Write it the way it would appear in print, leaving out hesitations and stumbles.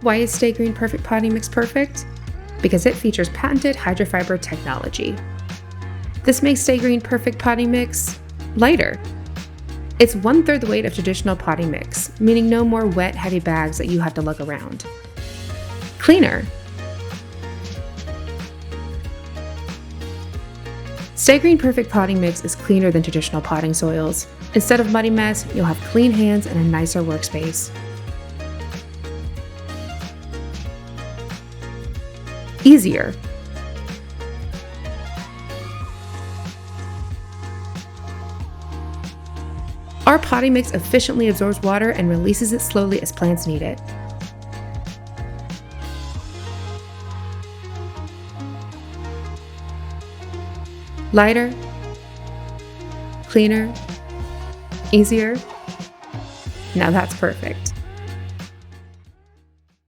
Why is Sta-Green Perfect Potting Mix perfect? Because it features patented hydrofiber technology. This makes Sta-Green Perfect Potting Mix lighter. It's 1/3 the weight of traditional potting mix, meaning no more wet, heavy bags that you have to lug around. Cleaner. Sta-Green Perfect Potting Mix is cleaner than traditional potting soils. Instead of muddy mess, you'll have clean hands and a nicer workspace. Easier. Our potting mix efficiently absorbs water and releases it slowly as plants need it. Lighter, cleaner, easier. Now that's perfect.